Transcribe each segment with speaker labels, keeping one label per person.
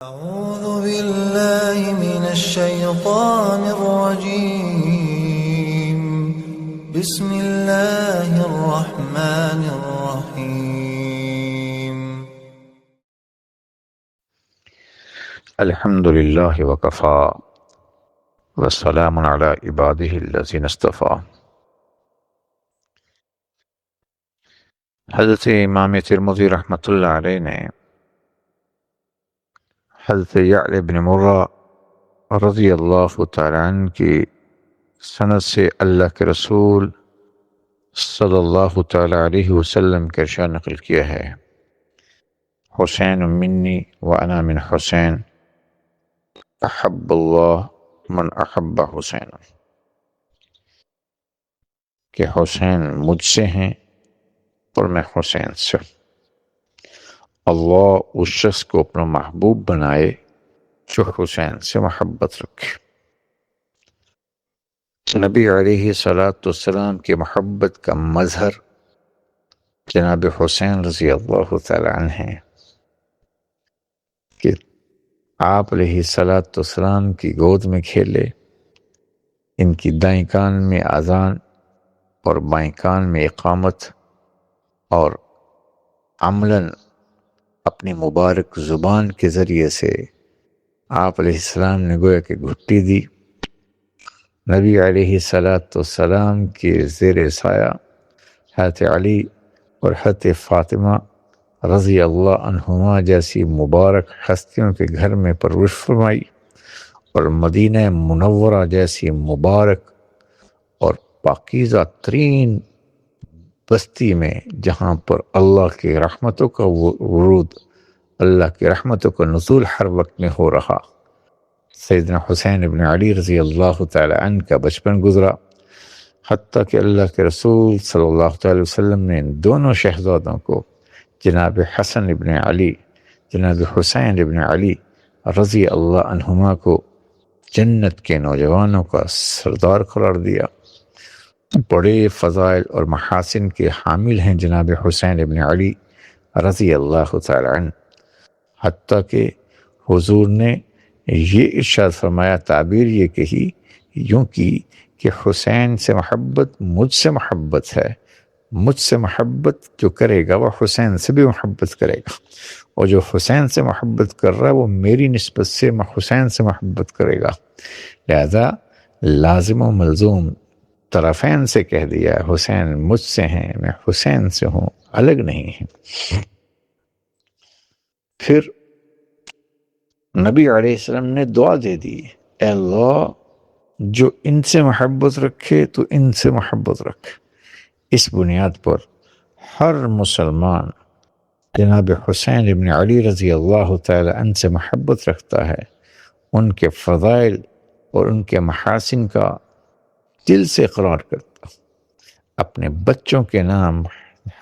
Speaker 1: أعوذ بالله من الشيطان الرجيم. بسم الله الرحمن الرحيم.
Speaker 2: الحمد لله وكفى والسلام على عباده الذين اصطفى. حضرت امام ترمذی رحمۃ اللہ علیہ نے حضرت یعلا بن مرہ رضی اللہ تعالیٰ عنہ کی سند سے اللہ کے رسول صلی اللہ تعالیٰ علیہ وسلم کا ارشاد نقل کیا ہے: حسین منی وانا من حسین، احب اللہ من احب حسین، کہ حسین مجھ سے ہیں اور میں حسین سے۔ اللہ اس شخص کو اپنا محبوب بنائے جو حسین سے محبت رکھے۔ نبی علیہ السلام کی محبت کا مظہر جناب حسین رضی اللہ تعالیٰ عنہ ہیں کہ آپ علیہ السلام کی گود میں کھیلے، ان کی دائیں کان میں اذان اور بائیں کان میں اقامت، اور عملاً اپنی مبارک زبان کے ذریعے سے آپ علیہ السلام نے گویا کہ گھٹی دی۔ نبی علیہ السلام کے زیر سایہ حضرت علی اور حضرت فاطمہ رضی اللہ عنہما جیسی مبارک ہستیوں کے گھر میں پرورش فرمائی، اور مدینہ منورہ جیسی مبارک اور پاکیزہ ترین بستی میں جہاں پر اللہ کی رحمتوں کا ورود، اللہ کی رحمتوں کا نزول ہر وقت میں ہو رہا، سیدنا حسین ابن علی رضی اللہ تعالی عنہ کا بچپن گزرا، حتیٰ کہ اللہ کے رسول صلی اللہ علیہ وسلم نے ان دونوں شہزادوں کو، جناب حسن ابن علی، جناب حسین ابن علی رضی اللہ عنہما کو جنت کے نوجوانوں کا سردار قرار دیا۔ بڑے فضائل اور محاسن کے حامل ہیں جناب حسین ابن علی رضی اللہ تعالی عنہ، حتیٰ کہ حضور نے یہ ارشاد فرمایا، تعبیر یہ کہی یوں کی کہ حسین سے محبت مجھ سے محبت ہے، مجھ سے محبت جو کرے گا وہ حسین سے بھی محبت کرے گا، اور جو حسین سے محبت کر رہا ہے وہ میری نسبت سے حسین سے محبت کرے گا۔ لہذا لازم و ملزوم طرفین سے کہہ دیا، حسین مجھ سے ہیں، میں حسین سے ہوں، الگ نہیں ہیں۔ پھر نبی علیہ السلام نے دعا دے دی، اے اللہ جو ان سے محبت رکھے تو ان سے محبت رکھ۔ اس بنیاد پر ہر مسلمان جناب حسین ابن علی رضی اللہ تعالی عنہ سے محبت رکھتا ہے، ان کے فضائل اور ان کے محاسن کا دل سے اقرار کرتا، اپنے بچوں کے نام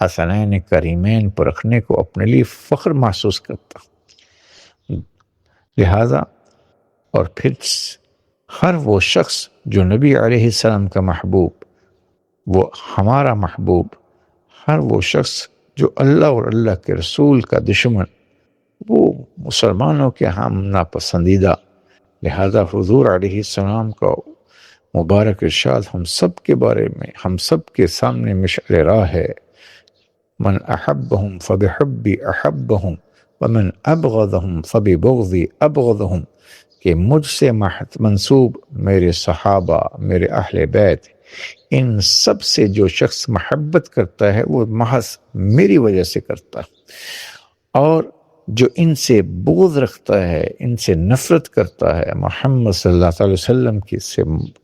Speaker 2: حسنین کریمین پر رکھنے کو اپنے لیے فخر محسوس کرتا۔ لہذا اور پھر ہر وہ شخص جو نبی علیہ السلام کا محبوب، وہ ہمارا محبوب، ہر وہ شخص جو اللہ اور اللہ کے رسول کا دشمن، وہ مسلمانوں کے ہم ناپسندیدہ۔ لہذا حضور علیہ السلام کا مبارک ارشاد ہم سب کے بارے میں، ہم سب کے سامنے مشعل راہ ہے، من احبهم فبحبی احبهم ومن ابغضهم فببغضی ابغضهم، کہ مجھ سے منسوب میرے صحابہ، میرے اہل بیت، ان سب سے جو شخص محبت کرتا ہے وہ محض میری وجہ سے کرتا ہے، اور جو ان سے بغض رکھتا ہے، ان سے نفرت کرتا ہے، محمد صلی اللہ علیہ وسلم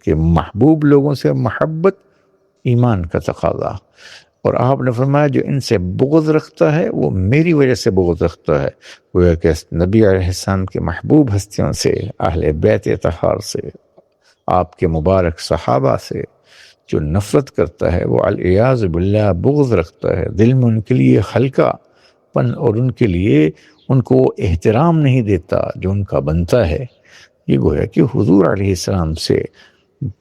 Speaker 2: کے محبوب لوگوں سے محبت ایمان کا تقاضا، اور آپ نے فرمایا جو ان سے بغض رکھتا ہے وہ میری وجہ سے بغض رکھتا ہے۔ وہ کہ نبی علیہ السلام کے محبوب ہستیوں سے، اہل بیت اطہار سے، آپ کے مبارک صحابہ سے جو نفرت کرتا ہے، وہ العیاذ باللہ بغض رکھتا ہے، دل میں ان کے لیے ہلکا پن اور ان کے لیے ان کو احترام نہیں دیتا جو ان کا بنتا ہے۔ یہ گویا کہ حضور علیہ السلام سے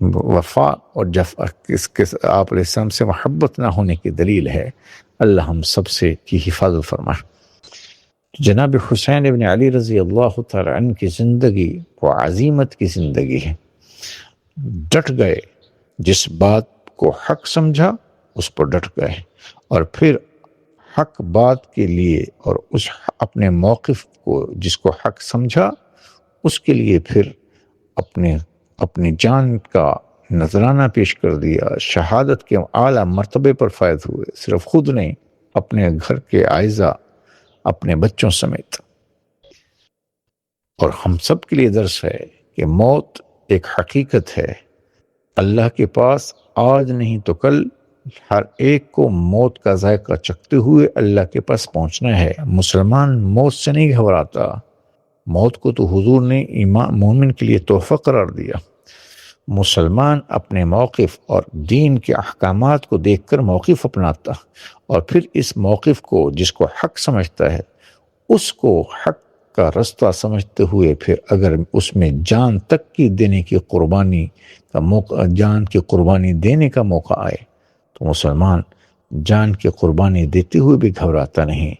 Speaker 2: وفا اور آپ علیہ السلام سے محبت نہ ہونے کی دلیل ہے۔ اللہ ہم سب سے کی حفاظت فرمائے۔ جناب حسین ابن علی رضی اللہ تعالی عنہ کی زندگی وہ عزیمت کی زندگی ہے، ڈٹ گئے، جس بات کو حق سمجھا اس پر ڈٹ گئے، اور پھر حق بات کے لیے اور اس اپنے موقف کو جس کو حق سمجھا اس کے لیے پھر اپنی جان کا نذرانہ پیش کر دیا، شہادت کے اعلیٰ مرتبے پر فائز ہوئے، صرف خود نہیں، اپنے گھر کے اعزا، اپنے بچوں سمیت۔ اور ہم سب کے لیے درس ہے کہ موت ایک حقیقت ہے، اللہ کے پاس آج نہیں تو کل ہر ایک کو موت کا ذائقہ چکھتے ہوئے اللہ کے پاس پہنچنا ہے۔ مسلمان موت سے نہیں گھبراتا، موت کو تو حضور نے ایمان مومن کے لیے تحفہ قرار دیا۔ مسلمان اپنے موقف اور دین کے احکامات کو دیکھ کر موقف اپناتا، اور پھر اس موقف کو جس کو حق سمجھتا ہے اس کو حق کا رستہ سمجھتے ہوئے پھر اگر اس میں جان تک کی دینے کی قربانی کا موقع، جان کی قربانی دینے کا موقع آئے تو مسلمان جان کی قربانی دیتے ہوئے بھی گھبراتا نہیں۔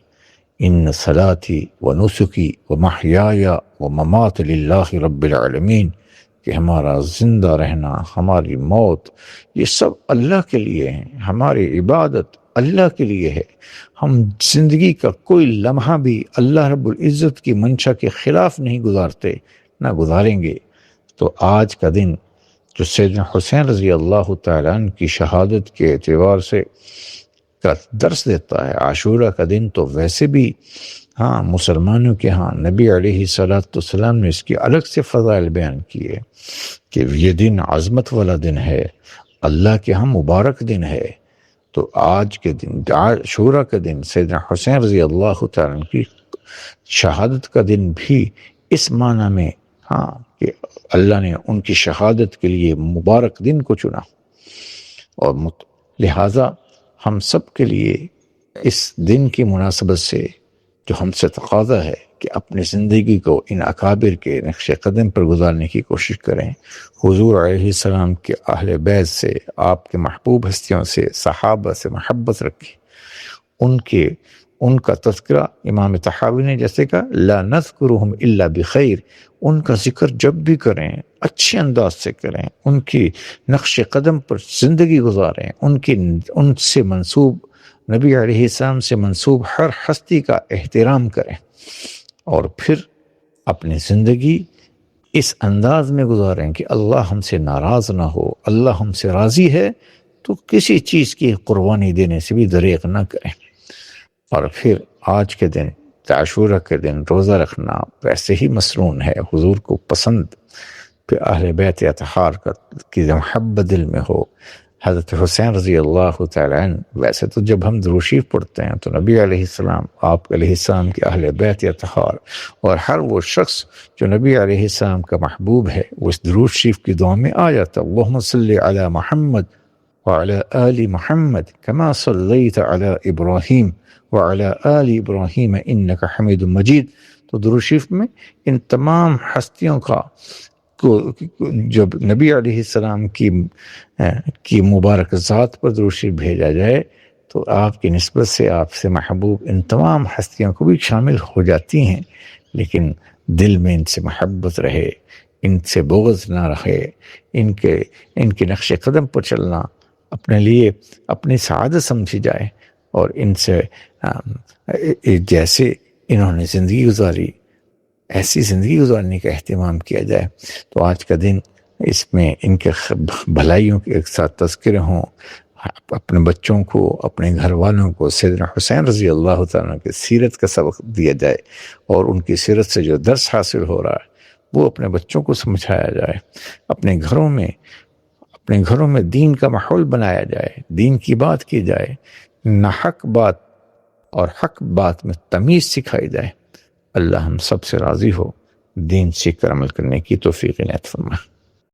Speaker 2: ان صلاتی و نسکی و محیای و ممات للہ رب العالمین، کہ ہمارا زندہ رہنا، ہماری موت، یہ سب اللہ کے لیے ہیں، ہماری عبادت اللہ کے لیے ہے۔ ہم زندگی کا کوئی لمحہ بھی اللہ رب العزت کی منشا کے خلاف نہیں گزارتے، نہ گزاریں گے۔ تو آج کا دن جو سیدنا حسین رضی اللہ تعالیٰ عنہ کی شہادت کے اعتبار سے کا درس دیتا ہے، عاشورہ کا دن تو ویسے بھی مسلمانوں کے نبی علیہ السلام نے اس کی الگ سے فضائل بیان کیے کہ یہ دن عظمت والا دن ہے، اللہ کے مبارک دن ہے۔ تو آج کے دن عاشورہ کا دن سیدنا حسین رضی اللہ تعالیٰ عنہ کی شہادت کا دن بھی اس معنی میں کہ اللہ نے ان کی شہادت کے لیے مبارک دن کو چنا، اور لہٰذا ہم سب کے لیے اس دن کی مناسبت سے جو ہم سے تقاضا ہے کہ اپنی زندگی کو ان اکابر کے نقش قدم پر گزارنے کی کوشش کریں۔ حضور علیہ السلام کے اہل بیت سے، آپ کے محبوب ہستیوں سے، صحابہ سے محبت رکھیں، ان کا تذکرہ امام طحاوی نے جیسے کہا لا نذکرہم الا بخیر، ان کا ذکر جب بھی کریں اچھے انداز سے کریں، ان کی نقش قدم پر زندگی گزاریں، ان سے منسوب نبی علیہ السلام سے منسوب ہر ہستی کا احترام کریں، اور پھر اپنی زندگی اس انداز میں گزاریں کہ اللہ ہم سے ناراض نہ ہو، اللہ ہم سے راضی ہے تو کسی چیز کی قربانی دینے سے بھی دریغ نہ کریں۔ اور پھر آج کے دن عاشورہ کے دن روزہ رکھنا ویسے ہی مسنون ہے، حضور کو پسند، پھر اہل بیت اطہار کی محبت دل میں ہو۔ حضرت حسین رضی اللہ تعالیٰ عنہ، ویسے تو جب ہم درود شریف پڑھتے ہیں تو نبی علیہ السلام، آپ علیہ السلام کے اہل بیت اطہار اور ہر وہ شخص جو نبی علیہ السلام کا محبوب ہے وہ اس درود شریف کی دعا میں آ جاتا، اللہم صلی علی محمد وعلی آل محمد کما صلیت علی ابراہیم وعلی آل ابراہیم انک حمید مجید۔ تو درود شریف میں ان تمام ہستیوں کا جب نبی علیہ السلام کی مبارک ذات پر درود شریف بھیجا جائے تو آپ کی نسبت سے، آپ سے محبوب ان تمام ہستیوں کو بھی شامل ہو جاتی ہیں، لیکن دل میں ان سے محبت رہے، ان سے بغض نہ رہے، ان کے نقش قدم پر چلنا اپنے لیے اپنی سعادت سمجھی جائے، اور ان سے جیسے انہوں نے زندگی گزاری ایسی زندگی گزارنے کا اہتمام کیا جائے۔ تو آج کا دن اس میں ان کے بھلائیوں کے ایک ساتھ تذکرے ہوں، اپنے بچوں کو، اپنے گھر والوں کو سیدنا حسین رضی اللہ تعالیٰ کی سیرت کا سبق دیا جائے، اور ان کی سیرت سے جو درس حاصل ہو رہا ہے وہ اپنے بچوں کو سمجھایا جائے، اپنے گھروں میں دین کا ماحول بنایا جائے، دین کی بات کی جائے، ناحق بات اور حق بات میں تمیز سکھائی جائے۔ اللہ ہم سب سے راضی ہو، دین سیکھ کر عمل کرنے کی توفیق عنایت فرمائے۔